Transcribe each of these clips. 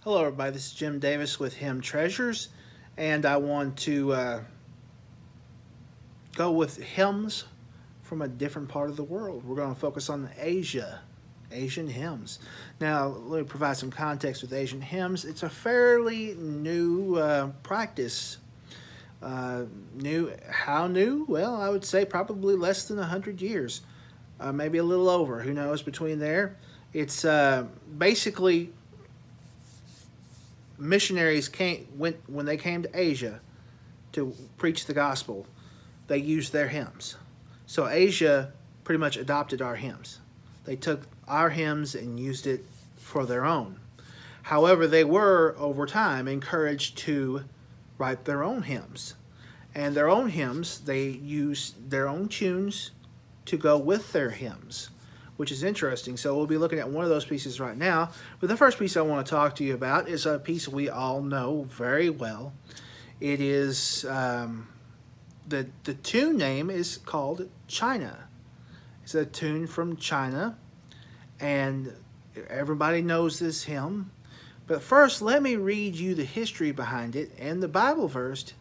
Hello everybody, this is Jim Davis with Hymn Treasures, and I want to go with hymns from a different part of the world. We're going to focus on Asian hymns. Now, let me provide some context with Asian hymns. It's a fairly new practice. How new? Well, I would say probably less than 100 years. Maybe a little over, who knows, between there. It's basically missionaries when they came to Asia to preach the gospel, they used their hymns. So Asia pretty much adopted our hymns. They took our hymns and used it for their own. However, they were, over time, encouraged to write their own hymns. And their own hymns, they used their own tunes to go with their hymns, which is interesting. So we'll be looking at one of those pieces right now. But the first piece I want to talk to you about is a piece we all know very well. It is, the tune name is called China. It's a tune from China, and everybody knows this hymn. But first, let me read you the history behind it and the Bible verse,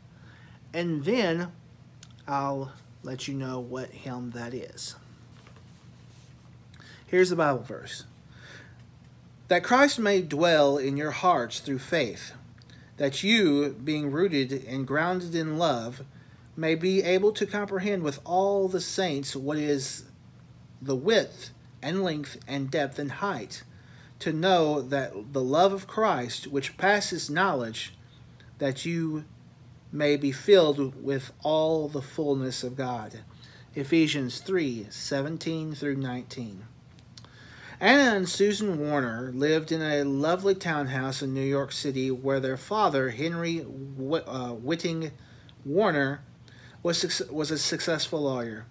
and then I'll let you know what hymn that is. Here's the Bible verse. That Christ may dwell in your hearts through faith, that you, being rooted and grounded in love, may be able to comprehend with all the saints what is the width and length and depth and height, to know that the love of Christ, which passes knowledge, that you may be filled with all the fullness of God. Ephesians 3:17 through 19. Anna and Susan Warner lived in a lovely townhouse in New York City where their father, Henry Whitting Warner, was a successful lawyer.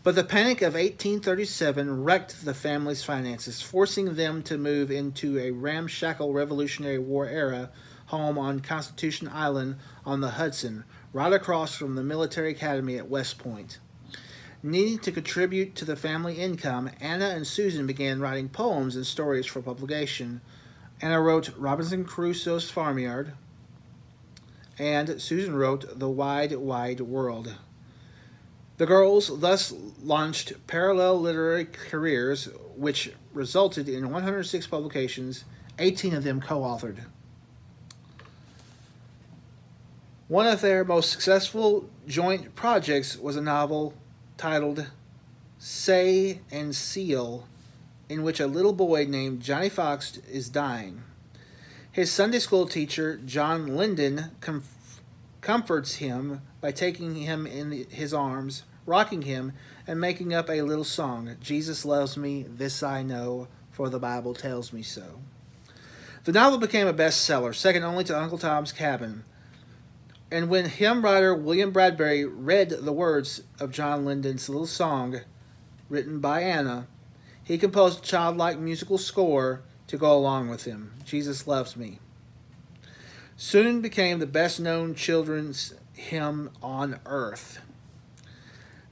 But the panic of 1837 wrecked the family's finances, forcing them to move into a ramshackle Revolutionary War era home on Constitution Island on the Hudson, right across from the military academy at West Point. Needing to contribute to the family income, Anna and Susan began writing poems and stories for publication. Anna wrote Robinson Crusoe's Farmyard, and Susan wrote The Wide, Wide World. The girls thus launched parallel literary careers, which resulted in 106 publications, 18 of them co-authored. One of their most successful joint projects was a novel titled Say and Seal, in which a little boy named Johnny Fox is dying. His Sunday school teacher, John Linden, comforts him by taking him in his arms, rocking him, and making up a little song, Jesus loves me, this I know, for the Bible tells me so. The novel became a bestseller, second only to Uncle Tom's Cabin. And when hymn writer William Bradbury read the words of John Linden's little song, written by Anna, he composed a childlike musical score to go along with him, Jesus Loves Me. Soon became the best-known children's hymn on earth.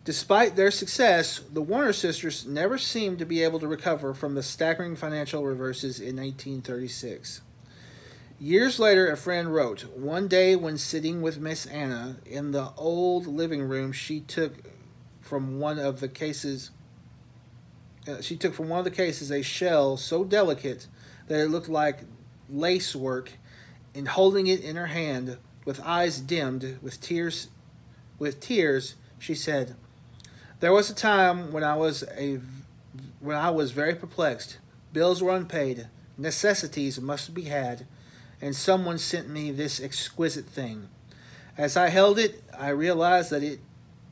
Despite their success, the Warner sisters never seemed to be able to recover from the staggering financial reverses in 1836. Years later, a friend wrote, one day when sitting with Miss Anna in the old living room, she took from one of the cases a shell so delicate that it looked like lace work, and holding it in her hand, with eyes dimmed with tears, she said, "There was a time when I was very perplexed. Bills were unpaid, necessities must be had, and someone sent me this exquisite thing. As I held it, I realized that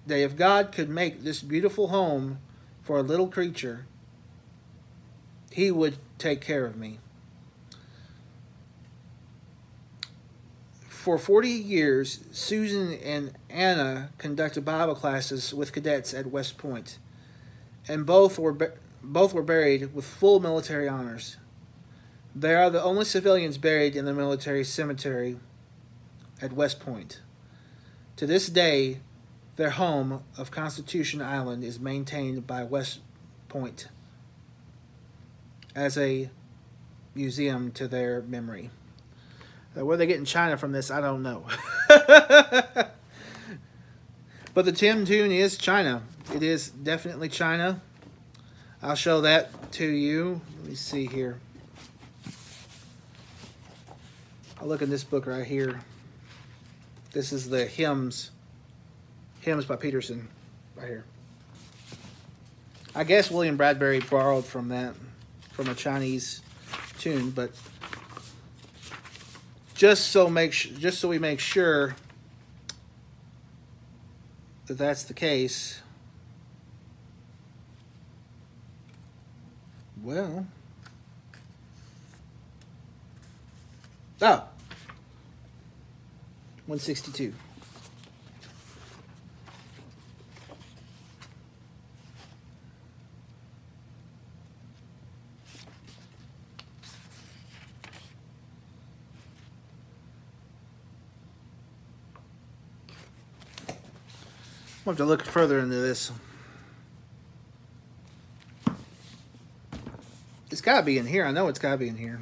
if God could make this beautiful home for a little creature, He would take care of me." For 40 years, Susan and Anna conducted Bible classes with cadets at West Point, and both were buried with full military honors. They are the only civilians buried in the military cemetery at West Point. To this day, their home of Constitution Island is maintained by West Point as a museum to their memory. Where they getting China from this, I don't know. But the Tim tune is China. It is definitely China. I'll show that to you. Let me see here. I'll look in this book right here. This is the Hymns. Hymns by Peterson. Right here. I guess William Bradbury borrowed from that. From a Chinese tune. But just so we make sure that that's the case. Well. Oh. 162. I'll have to look further into this. It's got to be in here. I know it's got to be in here.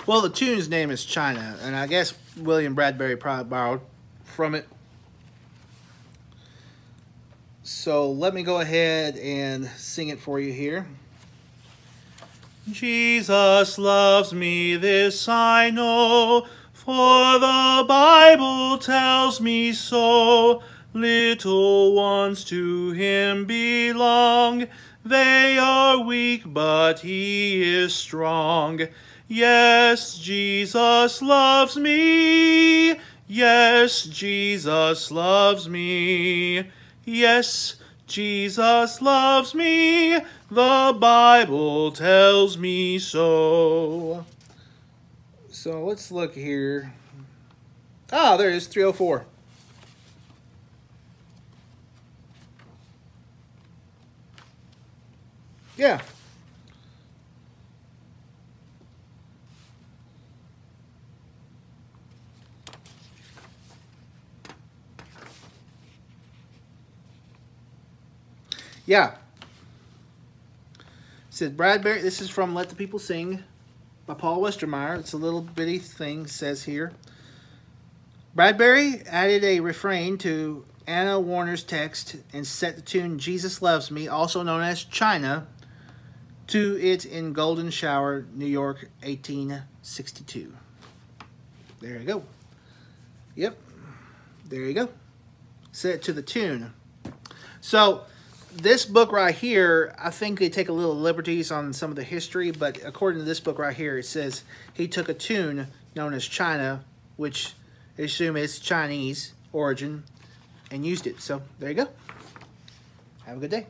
Well, the tune's name is China, and I guess William Bradbury probably borrowed from it. So let me go ahead and sing it for you here. Jesus loves me, this I know, for the Bible tells me so. Little ones to him belong. They are weak, but he is strong. Yes, Jesus loves me. Yes, Jesus loves me. Yes, Jesus loves me. The Bible tells me so. So let's look here. Ah, there it is, 304. Yeah. Yeah. It says Bradbury, this is from Let the People Sing by Paul Westermeyer. It's a little bitty thing, says here. Bradbury added a refrain to Anna Warner's text and set the tune Jesus Loves Me, also known as China, to it in Golden Shower, New York, 1862. There you go. Yep. There you go. Set it to the tune. So, this book right here, I think they take a little liberties on some of the history, but according to this book right here, it says he took a tune known as China, which I assume is Chinese origin, and used it. So, there you go. Have a good day.